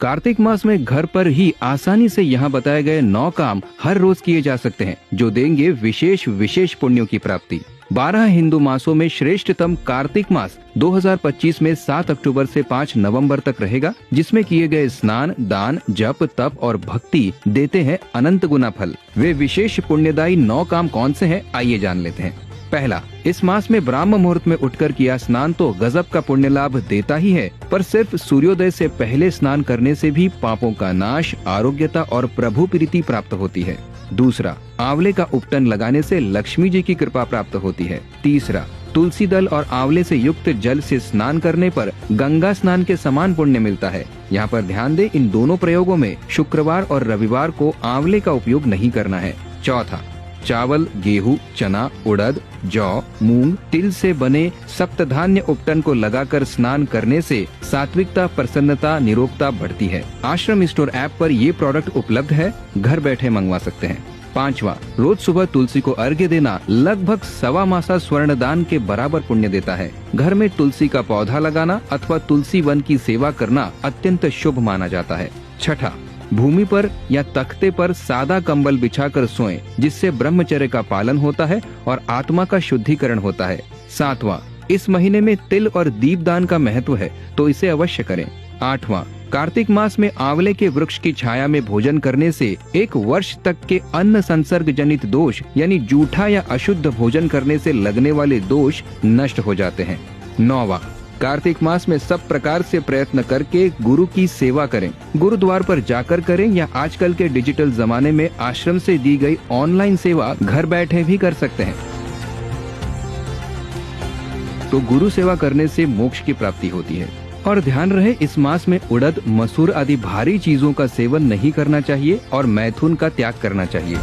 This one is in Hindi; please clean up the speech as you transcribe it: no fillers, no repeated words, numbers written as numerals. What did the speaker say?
कार्तिक मास में घर पर ही आसानी से यहाँ बताए गए 9 काम हर रोज किए जा सकते हैं, जो देंगे विशेष पुण्यों की प्राप्ति। 12 हिंदू मासों में श्रेष्ठतम कार्तिक मास 2025 में 7 अक्टूबर से 5 नवंबर तक रहेगा, जिसमें किए गए स्नान, दान, जप, तप और भक्ति देते हैं अनंत गुना फल। वे विशेष पुण्यदायी 9 काम कौन से हैं, आइए जान लेते हैं। पहला, इस मास में ब्राह्म मुहूर्त में उठकर किया स्नान तो गजब का पुण्य लाभ देता ही है, पर सिर्फ सूर्योदय से पहले स्नान करने से भी पापों का नाश, आरोग्यता और प्रभु प्रीति प्राप्त होती है। दूसरा, आंवले का उपटन लगाने से लक्ष्मी जी की कृपा प्राप्त होती है। तीसरा, तुलसी दल और आंवले से युक्त जल से स्नान करने पर गंगा स्नान के समान पुण्य मिलता है। यहाँ पर ध्यान दें, इन दोनों प्रयोगों में शुक्रवार और रविवार को आंवले का उपयोग नहीं करना है। चौथा, चावल, गेहूं, चना, उड़द, जौ, मूंग, तिल से बने सप्तधान्य उपटन को लगाकर स्नान करने से सात्विकता, प्रसन्नता, निरोगता बढ़ती है। आश्रम स्टोर ऐप पर ये प्रोडक्ट उपलब्ध है, घर बैठे मंगवा सकते हैं। पांचवा, रोज सुबह तुलसी को अर्घ्य देना लगभग 1.25 मासा स्वर्ण दान के बराबर पुण्य देता है। घर में तुलसी का पौधा लगाना अथवा तुलसी वन की सेवा करना अत्यंत शुभ माना जाता है। छठा, भूमि पर या तख्ते पर सादा कंबल बिछाकर सोएं, जिससे ब्रह्मचर्य का पालन होता है और आत्मा का शुद्धिकरण होता है। सातवां, इस महीने में तिल और दीपदान का महत्व है, तो इसे अवश्य करें। आठवां, कार्तिक मास में आंवले के वृक्ष की छाया में भोजन करने से 1 वर्ष तक के अन्न संसर्ग जनित दोष यानी जूठा या अशुद्ध भोजन करने से लगने वाले दोष नष्ट हो जाते हैं। 9वां, कार्तिक मास में सब प्रकार से प्रयत्न करके गुरु की सेवा करें। गुरुद्वार पर जाकर करें या आजकल के डिजिटल जमाने में आश्रम से दी गई ऑनलाइन सेवा घर बैठे भी कर सकते हैं। तो गुरु सेवा करने से मोक्ष की प्राप्ति होती है। और ध्यान रहे, इस मास में उड़द, मसूर आदि भारी चीजों का सेवन नहीं करना चाहिए और मैथुन का त्याग करना चाहिए।